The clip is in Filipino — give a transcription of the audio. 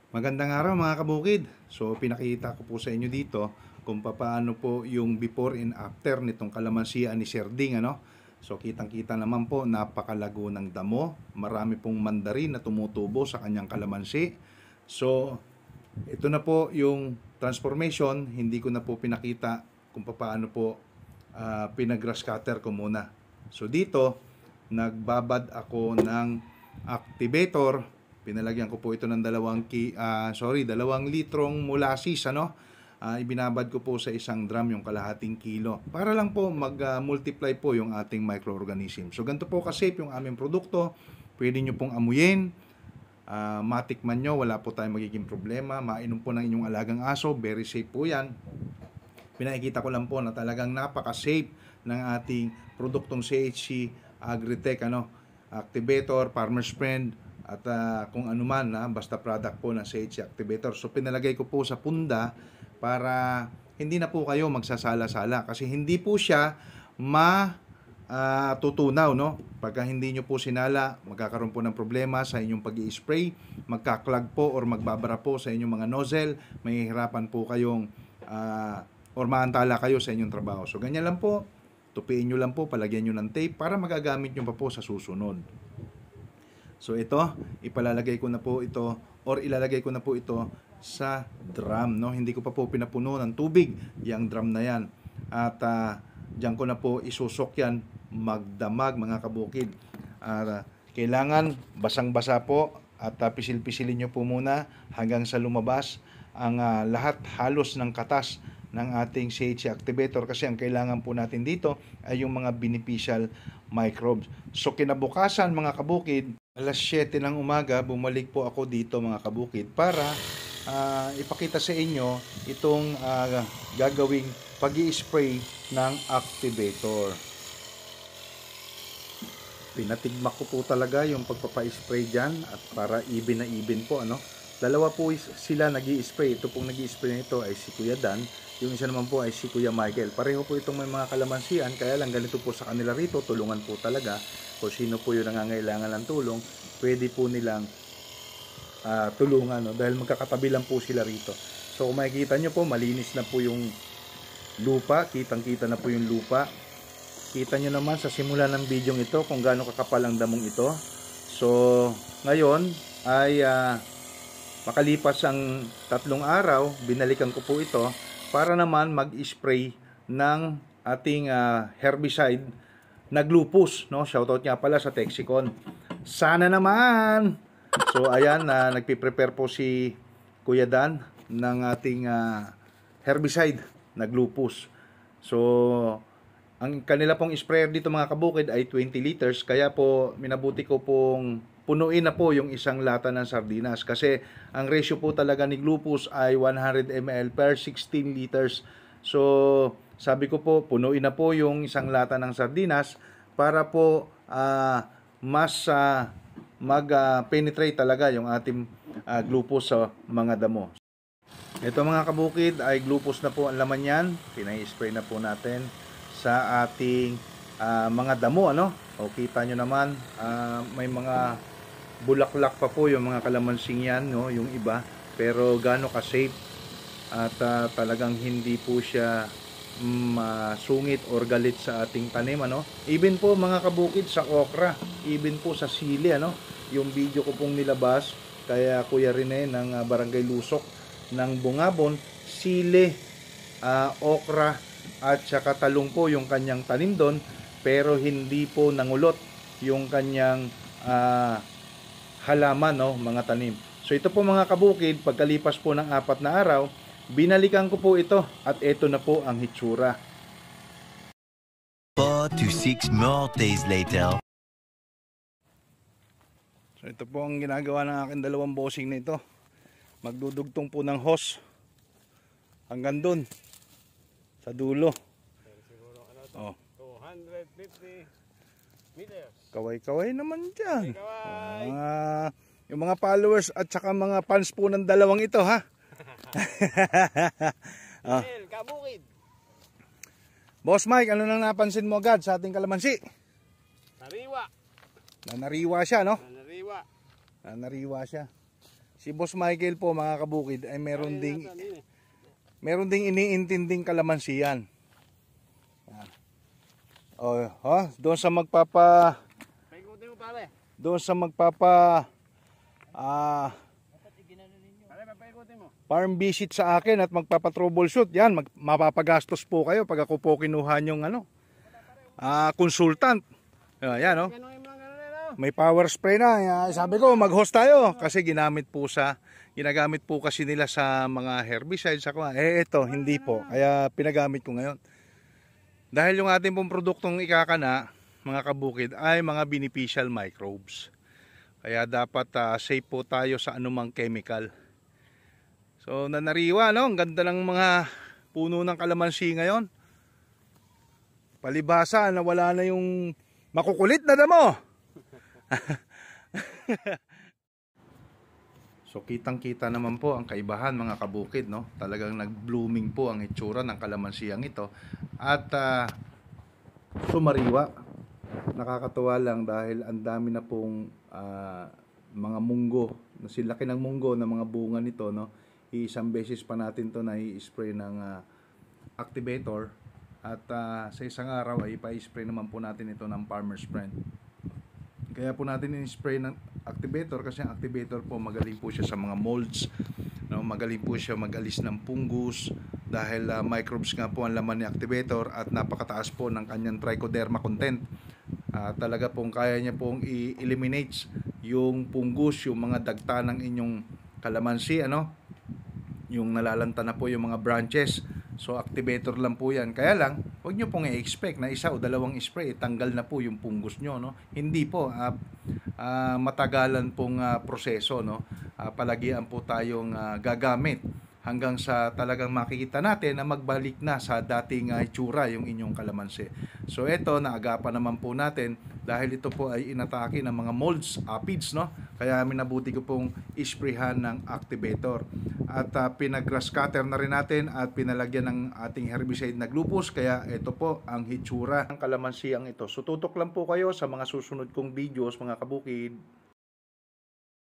Magandang araw mga kabukid. So pinakita ko po sa inyo dito kung paano po yung before and after nitong kalamansian ni Sir Ding, ano. So kitang-kita naman po, napakalago ng damo. Marami pong mandarin na tumutubo sa kanyang kalamansi. So ito na po yung transformation. Hindi ko na po pinakita kung paano po pinag-grass cutter ko muna. So dito nagbabad ako ng activator. Pinalagyan ko po ito ng 2 litrong molasses, ano. Ibinabad ko po sa isang drum yung kalahating kilo para lang po mag-multiply po yung ating microorganism. So ganito po ka-safe yung aming produkto. Pwede nyo pong amuyin, matikman nyo, wala po tayong magiging problema. Mainom po ng inyong alagang aso, very safe po yan. Pinakikita ko lang po na talagang napaka-safe ng ating produktong CHC Agritech, ano, activator, farmer's friend, at kung ano man, basta product po ng CHC Activator. So pinalagay ko po sa punda para hindi na po kayo magsasala-sala kasi hindi po siya matutunaw, no? Pagka hindi nyo po sinala, magkakaroon po ng problema sa inyong pag-i-spray, magkaklag po or magbabara po sa inyong mga nozzle, mahihirapan po kayong or maantala kayo sa inyong trabaho. So ganyan lang po, tupiin nyo lang po, palagyan nyo ng tape para magagamit nyo pa po sa susunod. So ito, ipalalagay ko na po ito or ilalagay ko na po ito sa drum, no? Hindi ko pa po pinapuno ng tubig yung drum na yan. At diyan ko na po isusok yan magdamag mga kabukid. Kailangan basang-basa po at pisil-pisilin nyo po muna hanggang sa lumabas ang lahat halos ng katas ng ating CHC Activator kasi ang kailangan po natin dito ay yung mga beneficial microbes. So kinabukasan mga kabukid, alas 7 ng umaga, bumalik po ako dito mga kabukid para ipakita sa inyo itong gagawing pag-i-spray ng activator. Pinatigmak ko po talaga yung pagpapa-spray dyan at para even na even po, ano. Dalawa po sila nag-i-spray. Ito pong nag-i-spray nito ay si Kuya Dan. Yung isa naman po ay si Kuya Michael. Pareho po itong may mga kalamansian. Kaya lang ganito po sa kanila rito. Tulungan po talaga. Kung sino po yung nangangailangan ng tulong, pwede po nilang tulungan. No? Dahil magkakatabi lang po sila rito. So kung makikita nyo po, malinis na po yung lupa. Kitang-kita na po yung lupa. Kita nyo naman sa simula ng video ito kung gaano kakapal ang damong ito. So ngayon ay makalipas ang 3 araw, binalikan ko po ito para naman mag-spray ng ating herbicide na lupus, no? Shoutout nga pala sa Texicon. Sana naman. So ayan, nagpi-prepare po si Kuya Dan ng ating herbicide na lupus. So ang kanila pong sprayer dito mga kabukid ay 20 liters, kaya po minabuti ko pong punuin na po yung isang lata ng sardinas kasi ang ratio po talaga ni lupus ay 100 ml per 16 liters. So sabi ko po, punuin na po yung isang lata ng sardinas para po mas mag-penetrate talaga yung ating lupus sa mga damo. Ito mga kabukid ay lupus na po ang laman yan. Pinay-spray na po natin sa ating mga damo, ano? O kita nyo naman, may mga bulaklak pa po yung mga kalamansing yan, no? Yung iba, pero gaano ka-safe at talagang hindi po siya masungit or galit sa ating tanim, ano? Even po mga kabukid sa okra, even po sa sili, ano? Yung video ko pong nilabas kaya Kuya Rene ng Barangay Lusok ng Bungabon, sili, okra at saka talong po yung kanyang tanim doon, pero hindi po nangulot yung kanyang halaman, no, mga tanim. So ito po mga kabukid, pagkalipas po ng 4 na araw, binalikan ko po ito at ito na po ang hitsura. 4 to 6 more days later. So ito po ang ginagawa ng aking dalawang bossing na ito. Magdudugtong po ng hose hanggang doon sa dulo. Siguro Oh. 250 meters. Kaway-kaway naman dyan. Kaway. Yung mga followers at saka mga fans po ng dalawang ito, ha? Kabukid. Boss Mike, ano nang napansin mo agad sa ating kalamansi? Nariwa. Nanariwa siya, no? Nariwa. Nanariwa siya. Si Boss Michael po mga kabukid ay meron ding iniintinding kalamansi yan. Oh, doon sa Paikutin mo pare. Pare, papaikutin mo. farm visit sa akin at magpapa-troubleshoot yan, mapapagastos po kayo pag ako po kinuha yung consultant. Yan oh. Ganuhin mo lang ganun eh, no? May power spray na. Sabi ko mag-host tayo kasi ginagamit po kasi nila sa mga herbicides ako. Ito hindi po. Kaya pinagamit ko ngayon. Dahil yung ating pong produktong ikakana, mga kabukid, ay mga beneficial microbes. Kaya dapat safe po tayo sa anumang chemical. So nanariwa, no? Ang ganda ng mga puno ng kalamansi ngayon. Palibhasa na wala na yung makukulit na damo. So kitang-kita naman po ang kaibahan mga kabukid, no? Talagang nag-blooming po ang itsura ng kalamansiang ito. At sumariwa. Nakakatuwa lang dahil ang dami na pong mga munggo. Silaki ng munggo na mga bunga nito, no? Isang beses pa natin to na i-spray ng activator. At sa isang araw ay ipa-spray naman po natin ito ng Farmer's Friend. Kaya po natin in-spray ng activator kasi ang activator po magaling po siya sa mga molds, no? Magaling po siya mag-alis ng fungus dahil microbes nga po ang laman ni activator at napakataas po ng kanyang trichoderma content. Talaga pong kaya niya pong i-eliminate yung fungus, yung mga dagta ng inyong kalamansi, yung nalalanta na po yung mga branches. So activator lang po yan. Kaya lang, huwag nyo pong i-expect na isa o dalawang spray, tanggal na po yung fungus nyo, no? Hindi po, matagalan pong proseso, no? Palagian po tayong gagamit hanggang sa talagang makikita natin na magbalik na sa dating itsura yung inyong kalamansi. So ito, naagapan naman po natin dahil ito po ay inatake ng mga molds, aphids, no? Kaya minabuti ko pong isprayhan ng activator. At pinag-grass cutter na rin natin at pinalagyan ng ating herbicide na Glupus. Kaya ito po ang hitsura ng kalamansi ang ito. So tutok lang po kayo sa mga susunod kong videos mga kabukid.